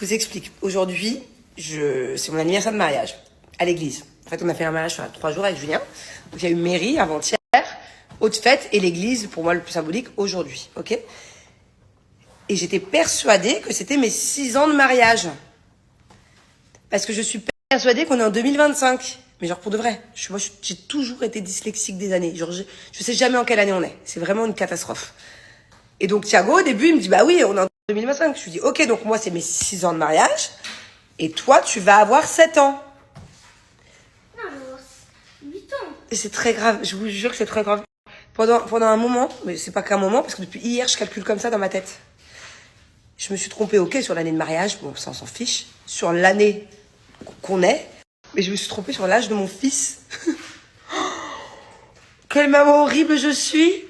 vous explique. Aujourd'hui, c'est mon anniversaire de mariage à l'église. En fait, on a fait un mariage sur 3 jours avec Julien. Donc, il y a eu mairie avant-hier, haute fête et l'église, pour moi, le plus symbolique, aujourd'hui. Ok? Et j'étais persuadée que c'était mes 6 ans de mariage. Parce que je suis persuadée qu'on est en 2025. Mais genre, pour de vrai. J'ai toujours été dyslexique des années. Genre, je sais jamais en quelle année on est. C'est vraiment une catastrophe. Et donc, Thiago, au début, il me dit, bah oui, on est en 2025. Je lui dis, ok, donc moi, c'est mes 6 ans de mariage. Et toi, tu vas avoir 7 ans. Non, 8 ans. Et c'est très grave. Je vous jure que c'est très grave. Pendant un moment, mais c'est pas qu'un moment, parce que depuis hier, je calcule comme ça dans ma tête. Je me suis trompée, ok, sur l'année de mariage. Bon, ça, on s'en fiche. Sur l'année qu'on est. Mais je me suis trompée sur l'âge de mon fils. Quelle maman horrible je suis.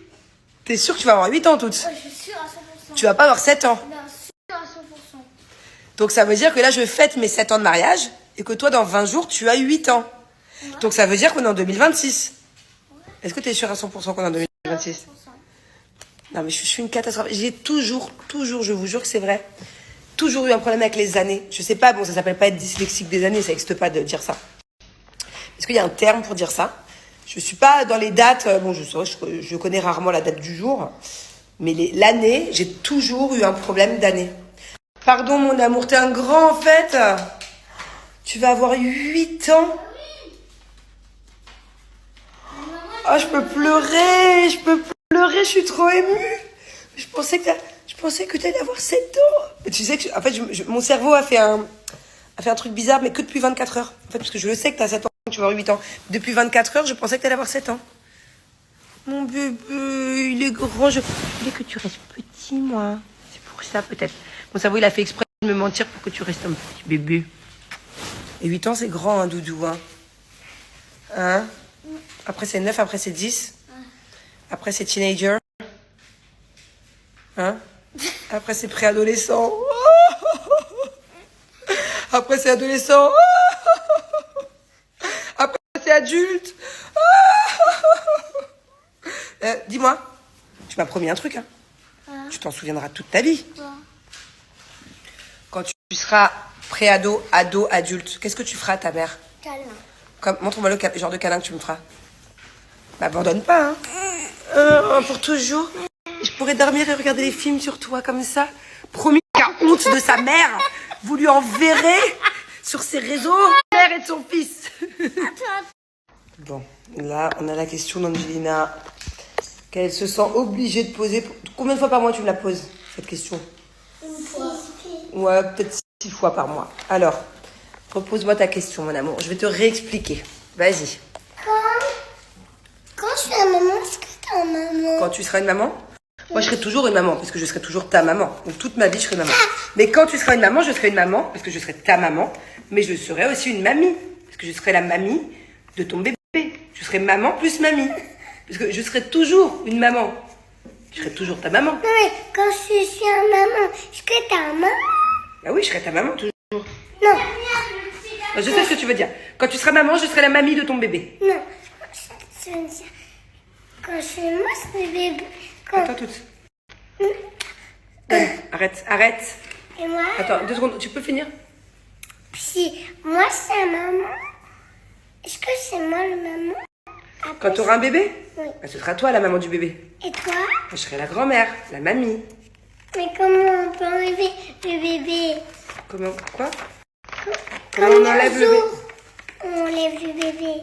T'es sûre que tu vas avoir 8 ans toutes? Ouais, je suis sûre à 100%. Tu vas pas avoir 7 ans. Bien sûr à 100%. Donc ça veut dire que là, je fête mes 7 ans de mariage et que toi, dans 20 jours, tu as 8 ans. Ouais. Donc ça veut dire qu'on est en 2026. Ouais. Est-ce que tu es sûr à 100% qu'on est en 2026? Non, mais je suis une catastrophe. J'ai toujours, je vous jure que c'est vrai, toujours eu un problème avec les années. Je sais pas, bon, ça s'appelle pas être dyslexique des années, ça n'existe pas de dire ça. Est-ce qu'il y a un terme pour dire ça? Je suis pas dans les dates, bon, je connais rarement la date du jour, mais l'année, j'ai toujours eu un problème d'année. Pardon, mon amour, t'es un grand, en fait. Tu vas avoir 8 ans. Oh, je peux pleurer, je suis trop émue. Je pensais que t'allais avoir 7 ans. Et tu sais que, en fait, mon cerveau a fait un truc bizarre, mais que depuis 24 heures. En fait, parce que je le sais que t'as 7 ans, tu vas avoir 8 ans. Depuis 24 heures, je pensais que t'allais avoir 7 ans. Mon bébé, il est grand. Je voulais que tu restes petit, moi. C'est pour ça, peut-être. Mon cerveau, il a fait exprès de me mentir pour que tu restes un petit bébé. Et 8 ans, c'est grand, hein, Doudou, hein. Hein? Après, c'est 9, après, c'est 10. Après, c'est teenager. Hein? Après, c'est préadolescent. Après, c'est adolescent. Après, c'est adulte. Dis-moi, tu m'as promis un truc, hein? Tu t'en souviendras toute ta vie. Quand tu seras préado, ado, adulte, qu'est-ce que tu feras à ta mère? Câlin. Montre-moi le genre de câlin que tu me feras. M'abandonne pas, hein? Pour toujours. Je pourrais dormir et regarder les films sur toi comme ça. Promis qu'à honte de sa mère, vous lui enverrez sur ses réseaux, mère et de son fils. Bon, là, on a la question d'Angelina qu'elle se sent obligée de poser. Combien de fois par mois tu me la poses, cette question? Une fois. Ouais, peut-être 6 fois par mois. Alors, repose-moi ta question, mon amour. Je vais te réexpliquer. Vas-y. Quand je serai maman, est-ce que t'es maman? Quand tu seras une maman? Moi, je serai toujours une maman, parce que je serai toujours ta maman. Donc, toute ma vie, je serai maman. Mais quand tu seras une maman, je serai une maman, parce que je serai ta maman. Mais je serai aussi une mamie, parce que je serai la mamie de ton bébé. Je serai maman plus mamie. Parce que je serai toujours une maman. Je serai toujours ta maman. Non, mais quand je suis un maman, est-ce que t'es un maman? Ah oui, je serai ta maman, toujours. Non. Je sais ce que tu veux dire. Quand tu seras maman, je serai la mamie de ton bébé. Non. Ça veut dire, quand je suis moi, c'est le bébé. Attends, toutes. Arrête. Et moi? Attends, 2 secondes, tu peux finir? Si moi, c'est maman, est-ce que c'est moi le maman? Après, Quand tu auras un bébé? Oui. Bah, ce sera toi la maman du bébé. Et toi? Je serai la grand-mère, la mamie. Mais comment on peut enlever le bébé? Comment? Quoi? Comment on enlève le bébé? On enlève le bébé.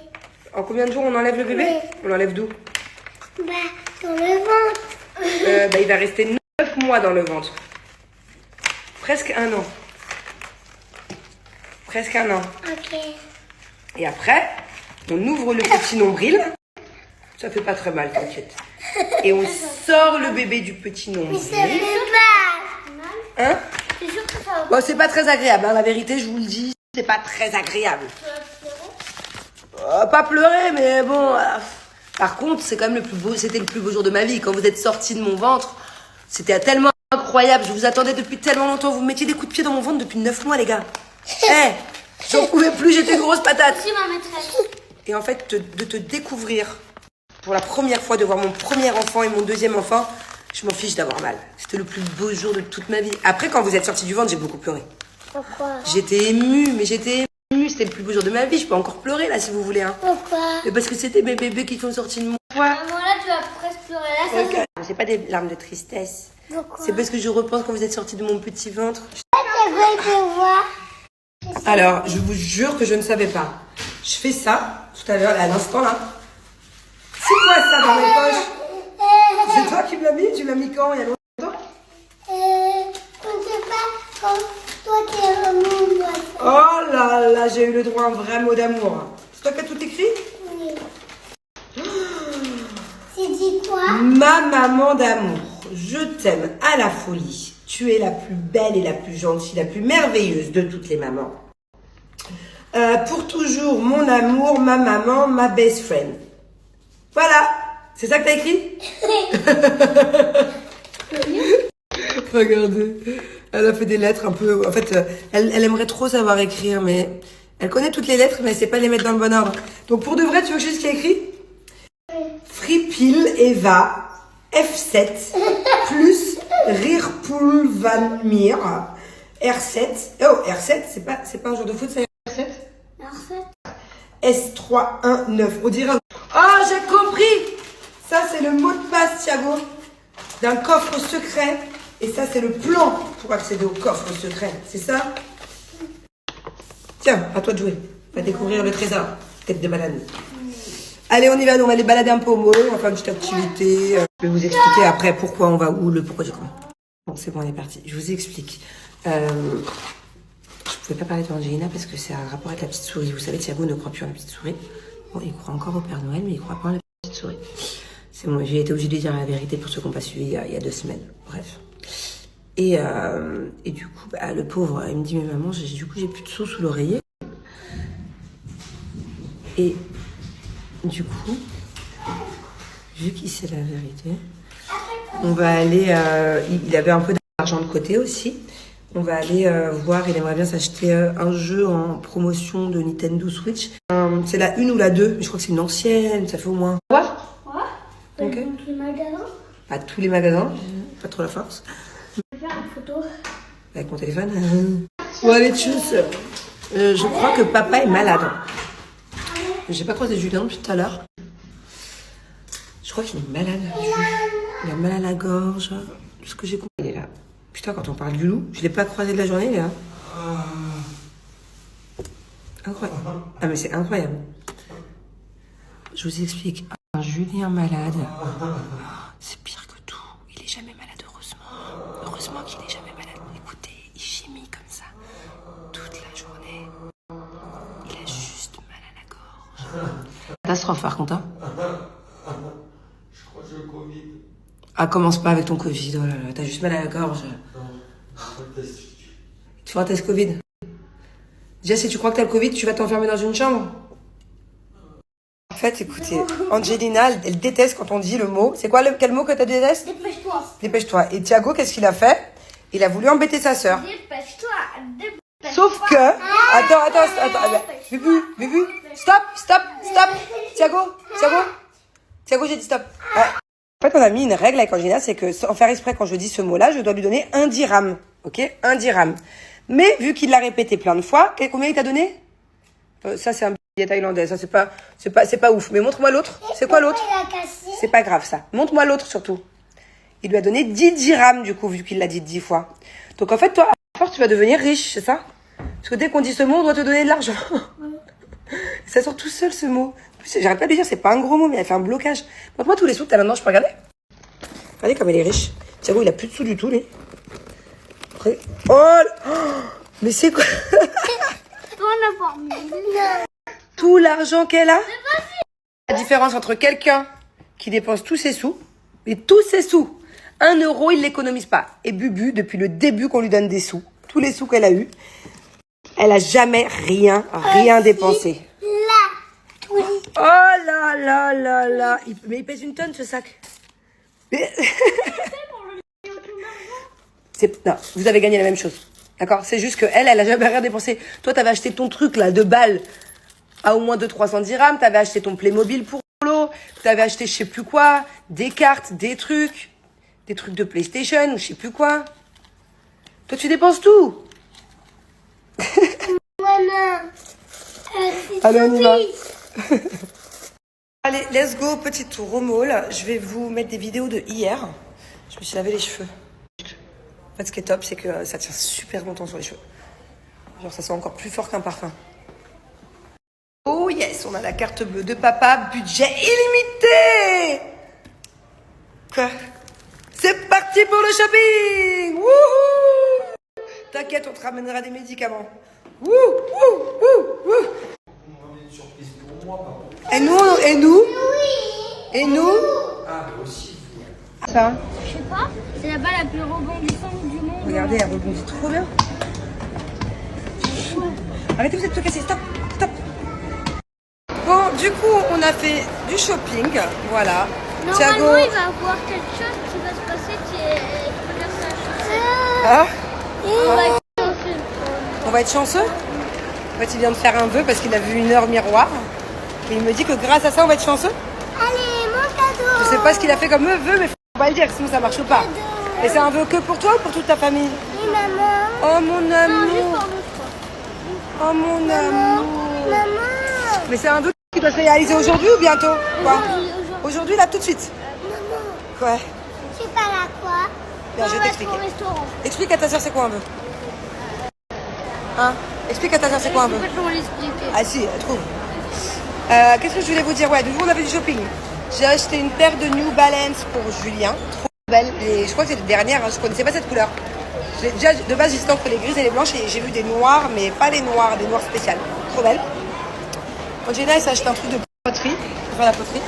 En combien de jours on enlève le bébé? Oui. On l'enlève d'où? Bah, dans le ventre. Il va rester 9 mois dans le ventre. Presque 1 an. Presque 1 an. Ok. Et après, on ouvre le petit nombril. Ça fait pas très mal, t'inquiète. Et on sort le bébé du petit Mais nombril. ça fait mal. Hein? C'est sûr que ça va. Bon, c'est pas très agréable, hein, la vérité, je vous le dis. C'est pas très agréable. Pas pleurer, mais bon. Par contre, c'est quand même c'était le plus beau jour de ma vie. Quand vous êtes sortis de mon ventre, c'était tellement incroyable. Je vous attendais depuis tellement longtemps. Vous me mettiez des coups de pied dans mon ventre depuis 9 mois, les gars. J'en pouvais plus, j'étais une grosse patate. Si, ma maîtresse. Et en fait, de te découvrir pour la première fois, de voir mon premier enfant et mon deuxième enfant, je m'en fiche d'avoir mal. C'était le plus beau jour de toute ma vie. Après, quand vous êtes sortis du ventre, j'ai beaucoup pleuré. Pourquoi? J'étais émue, mais j'étais émue. C'était le plus beau jour de ma vie. Je peux encore pleurer là si vous voulez. Hein. Pourquoi? Mais parce que c'était mes bébés qui sont sortis de mon poids. Maman, là, tu vas presque pleurer. Là, ça Okay. C'est pas des larmes de tristesse. Pourquoi? C'est parce que je repense quand vous êtes sortis de mon petit ventre. C'est vrai de voir. Alors, je vous jure que je ne savais pas. Je fais ça tout à l'heure, à l'instant là. C'est quoi ça dans mes poches? C'est toi qui me l'as mis? Tu l'as mis quand? Il y a longtemps? Je ne sais pas quand toi t'es remis. Oh là là, j'ai eu le droit à un vrai mot d'amour. C'est toi qui as tout écrit? Oui. C'est dit quoi? Ma maman d'amour, je t'aime à la folie. Tu es la plus belle et la plus gentille, la plus merveilleuse de toutes les mamans. Pour toujours, mon amour, ma maman, ma best friend. Voilà, c'est ça que t'as écrit? Regardez, elle a fait des lettres un peu... En fait, elle aimerait trop savoir écrire, mais elle connaît toutes les lettres, mais elle sait pas les mettre dans le bon ordre. Donc pour de vrai, tu veux que je dise ce qu'il y a écrit? Fripil Eva F7 plus Rirpulvanmir R7. Oh, R7, c'est pas un joueur de foot, ça R7? S319. On dirait... Oh, j'ai compris! Ça, c'est le mot de passe, Thiago, d'un coffre secret. Et ça, c'est le plan pour accéder au coffre secret. C'est ça? Tiens, à toi de jouer. Va découvrir le trésor. Tête de banane. Allez, on y va. On va aller balader un peu au mall. On va faire une petite activité. Je vais vous expliquer après pourquoi on va où, le pourquoi du comment. Bon, c'est bon, on est parti. Je vous explique. Je pouvais pas parler d'Angelina parce que c'est un rapport avec la petite souris. Vous savez, Thiago ne croit plus en la petite souris. Bon, il croit encore au Père Noël, mais il croit pas en la petite souris. C'est bon, j'ai été obligée de lui dire la vérité pour ceux qui n'ont pas suivi il y a 2 semaines. Bref. Et du coup, bah, le pauvre, il me dit, mais maman, j'ai plus de sous sous l'oreiller. Et du coup, vu qu'il sait la vérité, on va aller... il avait un peu d'argent de côté aussi. On va aller voir, il aimerait bien s'acheter un jeu en promotion de Nintendo Switch. C'est la 1 ou la 2, mais je crois que c'est une ancienne, ça fait au moins... Ouais. Ok. Dans tous les magasins. Pas tous les magasins, pas trop la force. Je vais faire une photo. Avec mon téléphone. Bon, allez, tchuss. Je crois que papa est malade. J'ai pas croisé Julien depuis tout à l'heure. Je crois qu'il est malade. Il a mal à la gorge. Tout ce que j'ai compris. Il est là. Putain, quand on parle du loup, je l'ai pas croisé de la journée, il est là. Incroyable. Ah, mais c'est incroyable. Je vous explique. Un Julien malade, c'est pire que tout. Il est jamais malade, heureusement. Heureusement qu'il est jamais malade. Écoutez, il gémit comme ça toute la journée. Il a juste mal à la gorge. Catastrophe par contre, hein. Je crois que j'ai le Covid. Ah, commence pas avec ton Covid. Oh là là, t'as juste mal à la gorge. Tu feras un test Covid. Déjà, si tu crois que t'as le Covid, tu vas t'enfermer dans une chambre. En fait, écoutez, Angelina, elle déteste quand on dit le mot. C'est quoi quel mot que tu détestes? Dépêche-toi. Dépêche-toi. Et Thiago, qu'est-ce qu'il a fait? Il a voulu embêter sa sœur. Dépêche-toi. Dépêche-toi. Sauf que... Attends. Bubu. Stop. Thiago, j'ai dit stop. Ouais. En fait, on a mis une règle avec Angelina, c'est que sans faire exprès, quand je dis ce mot-là, je dois lui donner 1 dirham. Ok? 1 dirham. Mais vu qu'il l'a répété plein de fois, combien il t'a donné? Ça, c'est un billet thaïlandais. Ça, c'est pas ouf. Mais montre-moi l'autre. C'est quoi l'autre? Il a cassé. C'est pas grave, ça. Montre-moi l'autre, surtout. Il lui a donné 10 dirhams, du coup, vu qu'il l'a dit 10 fois. Donc, en fait, toi, à force, tu vas devenir riche, c'est ça? Parce que dès qu'on dit ce mot, on doit te donner de l'argent. Ça sort tout seul, ce mot. En plus, j'arrête pas de lui dire, c'est pas un gros mot, mais elle fait un blocage. Montre-moi tous les sous que t'as maintenant, je peux regarder? Regardez comme elle est riche. Thiago, il a plus de sous du tout, lui. Oh, mais c'est quoi? Tout l'argent qu'elle a? La différence entre quelqu'un qui dépense tous ses sous, et tous ses sous, 1 euro, il l'économise pas. Et Bubu, depuis le début qu'on lui donne des sous, tous les sous qu'elle a eu, elle a jamais rien dépensé. Là. Oui. Oh là là. Mais il pèse une tonne, ce sac. Non, vous avez gagné la même chose. D'accord? C'est juste qu'elle a jamais rien dépensé. Toi, t'avais acheté ton truc, là, de balles, à au moins 200-300 dirhams. T'avais acheté ton Playmobil pour l'eau. T'avais acheté je sais plus quoi. Des cartes, des trucs de PlayStation ou je sais plus quoi. Toi, tu dépenses tout. Allez, on y va. Allez, let's go, petit tour au mall. Je vais vous mettre des vidéos de hier. Je me suis lavé les cheveux. En fait, ce qui est top, c'est que ça tient super longtemps sur les cheveux. Genre, ça sent encore plus fort qu'un parfum. Oh yes, on a la carte bleue de papa, budget illimité. Quoi? C'est parti pour le shopping. Wouhou! T'inquiète, on te ramènera des médicaments. Wouh, wouh, wouh, wouh. On va une surprise pour moi, pas pour toi. Et nous? Et nous? Et nous? Ah, mais aussi. Ça? Je sais pas, c'est la balle la plus rebondissante du monde. Regardez, elle rebondit trop bien. Arrêtez, vous êtes tout cassés. Stop, stop. Bon, du coup, on a fait du shopping. Voilà. Thiago. Normalement, il va avoir quelque chose qui va se passer qui peut faire ça. Ah, On va être chanceux. on va être chanceux. En fait, il vient de faire un vœu parce qu'il a vu une heure miroir. Et il me dit que grâce à ça, on va être chanceux. Allez, mon cadeau. Je sais pas ce qu'il a fait comme vœu, mais faut pas le dire, sinon ça marche pas. Et c'est un vœu que pour toi ou pour toute ta famille? Oui, maman. Oh mon Non, juste amour. pour nous trois. Oh mon amour. Maman. Mais c'est un vœu qui doit se réaliser aujourd'hui ou bientôt? Quoi? Aujourd'hui, là, tout de suite. Maman, Quoi? je sais pas là quoi. Bien, je vais On va t'expliquer. au restaurant. Explique à ta soeur c'est quoi un vœu. Hein? Explique à ta soeur c'est quoi un vœu. Je peux pas comment l'expliquer. Ah si, elle trouve. Qu'est-ce que je voulais vous dire? Ouais, du coup on a fait du shopping. J'ai acheté une paire de New Balance pour Julien. Trop belle. Et je crois que c'est la dernière, hein. Je connaissais pas cette couleur. Déjà, de base, j'hésitais entre les grises et les blanches et j'ai vu des noirs, mais pas les noirs, des noirs spéciales. Trop belle. Angela, elle s'est acheté un truc de poterie, pour faire la poterie.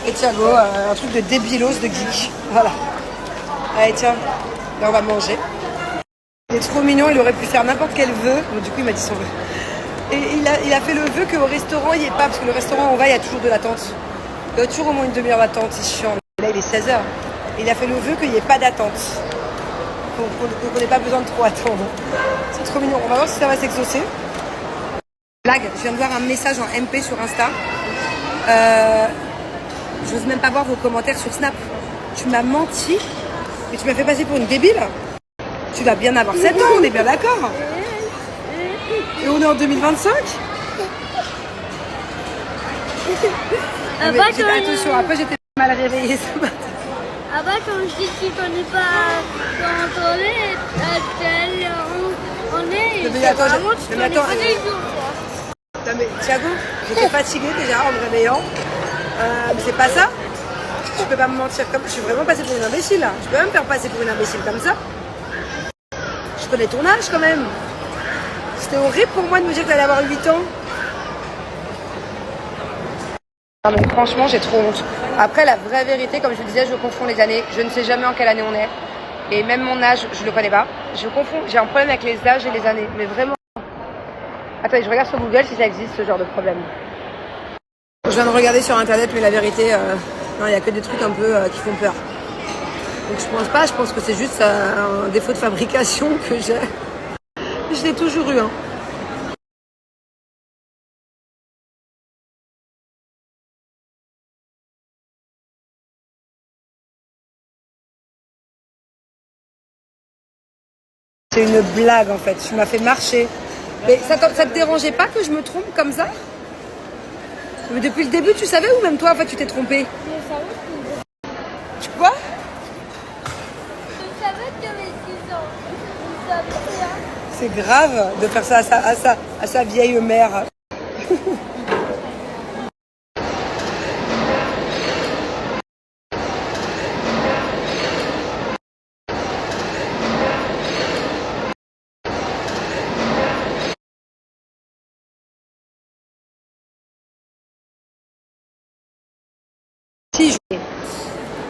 Et Thiago, un truc de débilos de geek. Voilà. Allez, tiens, là on va manger. Il est trop mignon, il aurait pu faire n'importe quel vœu. Donc, du coup, il m'a dit son vœu. Et il a fait le vœu qu'au restaurant, il n'y ait pas, parce que le restaurant où on va, il y a toujours de l'attente. Il y a toujours au moins une demi-heure d'attente, c'est chiant. Là, il est 16h. Il a fait le vœu qu'il n'y ait pas d'attente. Qu'on n'ait pas besoin de trop attendre. C'est trop mignon. On va voir si ça va s'exaucer. Blague, je viens de voir un message en MP sur Insta. J'ose même pas voir vos commentaires sur Snap. Tu m'as menti, mais tu m'as fait passer pour une débile. Tu vas bien avoir 7 ans, on est bien d'accord. Et on est en 2025. Mais attention, après j'étais mal réveillée ce matin. Ah bah quand je dis que tu connais pas quand on est, on est, Mais attends, vraiment, tu mais connais attends, pas des jours. Non mais Thiago, j'étais fatiguée déjà en me réveillant. Mais c'est pas ça. Tu peux pas me mentir comme... Je suis vraiment passée pour une imbécile là. Tu peux même me faire passer pour une imbécile comme ça. Je connais ton âge quand même. C'était horrible pour moi de me dire que t'allais avoir 8 ans. Non mais franchement j'ai trop honte. Après la vraie vérité, comme je vous disais, je confonds les années. Je ne sais jamais en quelle année on est. Et même mon âge, je le connais pas. Je confonds, j'ai un problème avec les âges et les années. Mais vraiment. Attendez, je regarde sur Google si ça existe ce genre de problème. Je viens de regarder sur internet, mais la vérité, non, il n'y a que des trucs un peu qui font peur. Donc je pense pas, je pense que c'est juste un défaut de fabrication que j'ai. Je l'ai toujours eu. Hein. C'est une blague en fait, tu m'as fait marcher. Mais ça te dérangeait pas que je me trompe comme ça? Mais depuis le début, tu savais ou même toi, en fait, tu t'es trompé? Tu vois? Je savais que j'avais 6 ans. Je savais, hein. C'est grave de faire ça à sa vieille mère.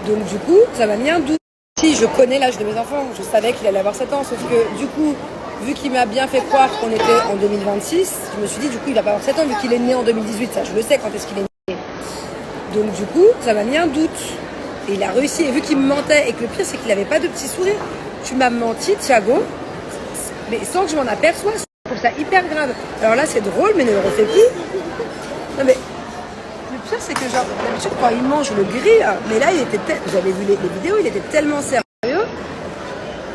Donc du coup, ça m'a mis un doute. Si je connais l'âge de mes enfants, je savais qu'il allait avoir 7 ans, sauf que du coup, vu qu'il m'a bien fait croire qu'on était en 2026, je me suis dit du coup il va pas avoir 7 ans vu qu'il est né en 2018, ça je le sais quand est-ce qu'il est né. Donc du coup, ça m'a mis un doute. Et il a réussi, et vu qu'il me mentait, et que le pire c'est qu'il avait pas de petit sourire, tu m'as menti Thiago, mais sans que je m'en aperçoive, je trouve ça hyper grave. Alors là c'est drôle, mais ne le refais plus. Non mais... Le pire, c'est que genre, d'habitude, quand il mange, je le grille. Mais là, vous avez vu les vidéos, il était tellement sérieux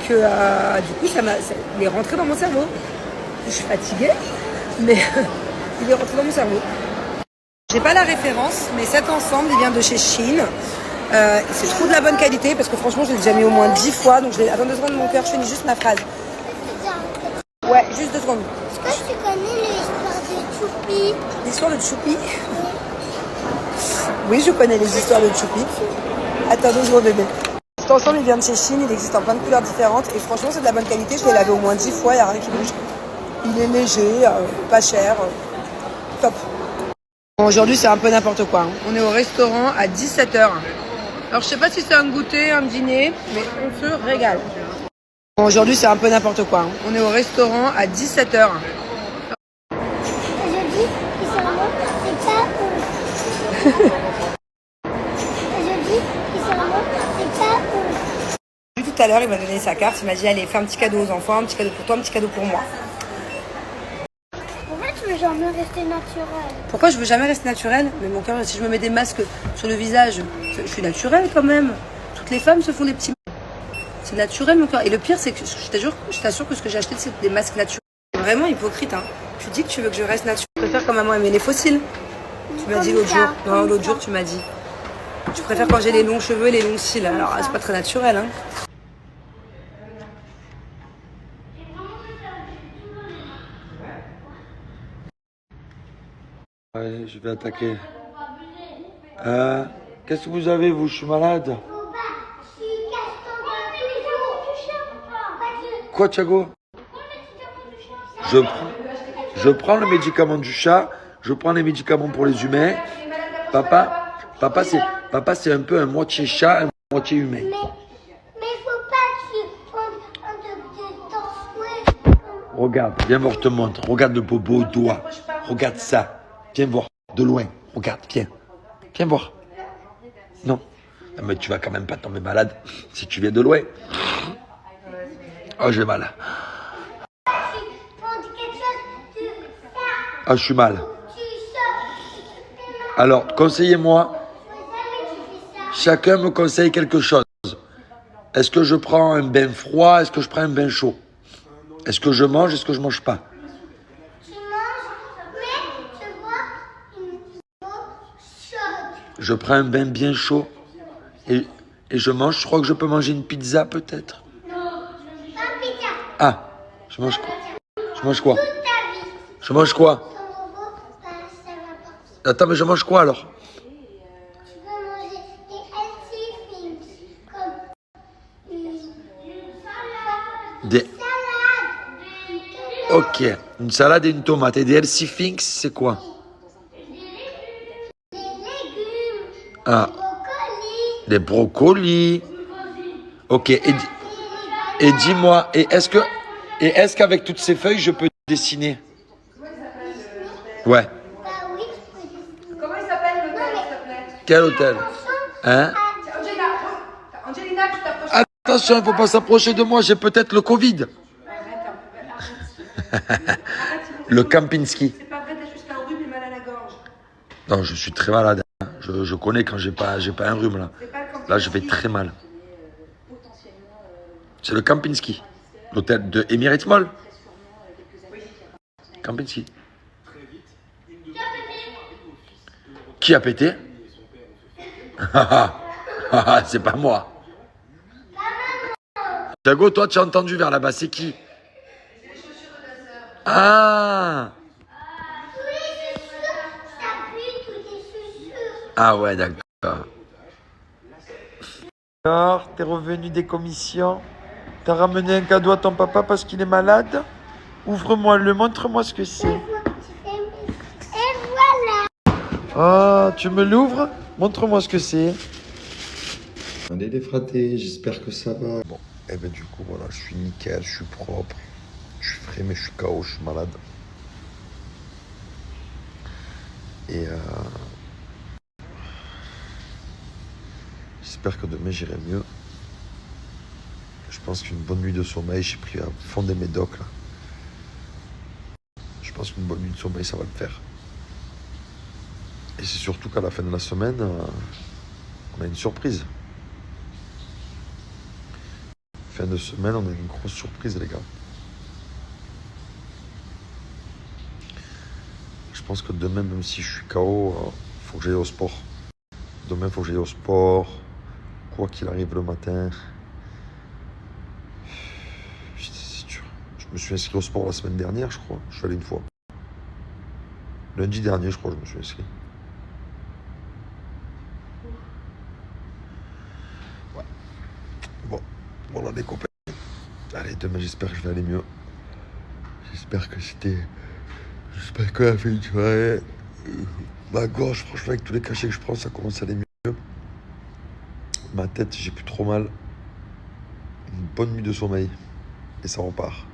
que du coup, il est rentré dans mon cerveau. Je suis fatiguée, mais Il est rentré dans mon cerveau. J'ai pas la référence, mais cet ensemble, il vient de chez Shein. C'est trop de la bonne qualité parce que franchement, je l'ai déjà mis au moins 10 fois. Donc, attends 2 secondes, mon cœur, je finis juste ma phrase. Ouais, juste 2 secondes. Est-ce que tu connais l'histoire de Choupi? L'histoire de Choupi? Oui, je connais les histoires de Choupi. Attends 2 secondes, bébé. Cet ensemble, il vient de chez Shein. Il existe en plein de couleurs différentes. Et franchement, c'est de la bonne qualité. Je l'ai lavé au moins 10 fois. Il n'y a rien qui bouge. Il est léger, pas cher. Top. Bon, aujourd'hui, c'est un peu n'importe quoi. On est au restaurant à 17h. Alors, je sais pas si c'est un goûter, un dîner, mais on se régale. Bon, aujourd'hui, c'est un peu n'importe quoi. On est au restaurant à 17h. Aujourd'hui, bizarrement, c'est pas ouf. Aujourd'hui, bizarrement, c'est pas ouf. Tout à l'heure, il m'a donné sa carte. Il m'a dit, allez, fais un petit cadeau aux enfants, un petit cadeau pour toi, un petit cadeau pour moi. Pourquoi tu veux jamais rester naturel? Pourquoi je veux jamais rester naturelle? Mais mon cœur, si je me mets des masques sur le visage, je suis naturelle quand même. Toutes les femmes se font des petits... C'est naturel, mon cœur. Et le pire, c'est que je t'assure que ce que j'ai acheté, c'est des masques naturels. C'est vraiment hypocrite, hein. Tu dis que tu veux que je reste naturelle. Je préfère quand maman aimait les fossiles. Tu m'as dit l'autre jour. Non, l'autre jour, tu m'as dit. Tu préfères quand j'ai les longs cheveux et les longs cils. Alors, c'est pas très naturel, hein. Ouais, je vais attaquer. Qu'est-ce que vous avez, vous? Je suis malade. Quoi, Thiago? Je prends le médicament du chat, je prends les médicaments pour les humains. Papa, c'est un peu un moitié chat, un moitié humain. Mais faut pas que tu prennes de temps. Regarde, viens voir, je te montre. Regarde le bobo au doigt. Regarde ça. Viens voir, de loin. Regarde, viens. Viens voir. Non. Mais tu vas quand même pas tomber malade si tu viens de loin. Oh, j'ai mal. Ah, je suis mal. Alors, conseillez-moi. Chacun me conseille quelque chose. Est-ce que je prends un bain froid? Est-ce que je prends un bain chaud? Est-ce que je mange? Est-ce que je mange pas? Tu manges, mais tu bois une eau chaude. Je prends un bain bien chaud et je mange. Je crois que je peux manger une pizza peut-être. Non, pas pizza. Ah, je mange quoi? Je mange quoi? Toute ta vie. Je mange quoi? Ton robot, ça va pas. Attends, mais je mange quoi alors? Tu peux manger des healthy things comme une salade. Des... Ok, une salade et une tomate. Et des healthy things, c'est quoi? Des légumes. Ah, Des des brocolis. brocolis. Ok, et dis-moi, est-ce qu'avec toutes ces feuilles, je peux dessiner? Ouais. Bah oui, tu peux dessiner. Comment il s'appelle l'hôtel, s'il te plaît? Quel hôtel? Hein? Angelina, tu t'approches. Attention, il ne faut pas s'approcher de moi, j'ai peut-être le Covid. Le Kempinski. C'est pas vrai, t'as juste un rhume et mal à la gorge. Non, je suis très malade. Hein. Je connais quand j'ai pas un rhume là. Là, je vais très mal. C'est le Kempinski. L'hôtel de Emirates Mall. Kempinski. Qui a pété? C'est pas moi. Thiago, toi, tu as entendu vers là-bas, c'est qui? Ah! Ah ouais, d'accord. Alors, t'es revenu des commissions? T'as ramené un cadeau à ton papa parce qu'il est malade? Ouvre-moi-le, montre-moi ce que c'est. Et voilà. Ah, tu me l'ouvres? Montre-moi ce que c'est. Allez les fratés, j'espère que ça va. Bon, et ben du coup, voilà, je suis nickel, je suis propre. Je suis frais, mais je suis KO, je suis malade. Et j'espère que demain j'irai mieux. Je pense qu'une bonne nuit de sommeil, j'ai pris à fonder mes docs là. Je pense qu'une bonne nuit de sommeil, ça va le faire. Et c'est surtout qu'à la fin de la semaine, on a une surprise. Fin de semaine, on a une grosse surprise, les gars. Je pense que demain, même si je suis KO, faut que j'aille au sport. Demain, il faut que j'aille au sport. Quoi qu'il arrive le matin. Putain, c'est dur. Je me suis inscrit au sport la semaine dernière, je crois. Je suis allé une fois. Lundi dernier, je crois, je me suis inscrit. Ouais. Bon, voilà les copains. Allez, demain, j'espère que je vais aller mieux. J'espère que la fin de soirée, ma gorge, franchement, avec tous les cachets que je prends, ça commence à aller mieux. Ma tête, j'ai plus trop mal. Une bonne nuit de sommeil. Et ça repart.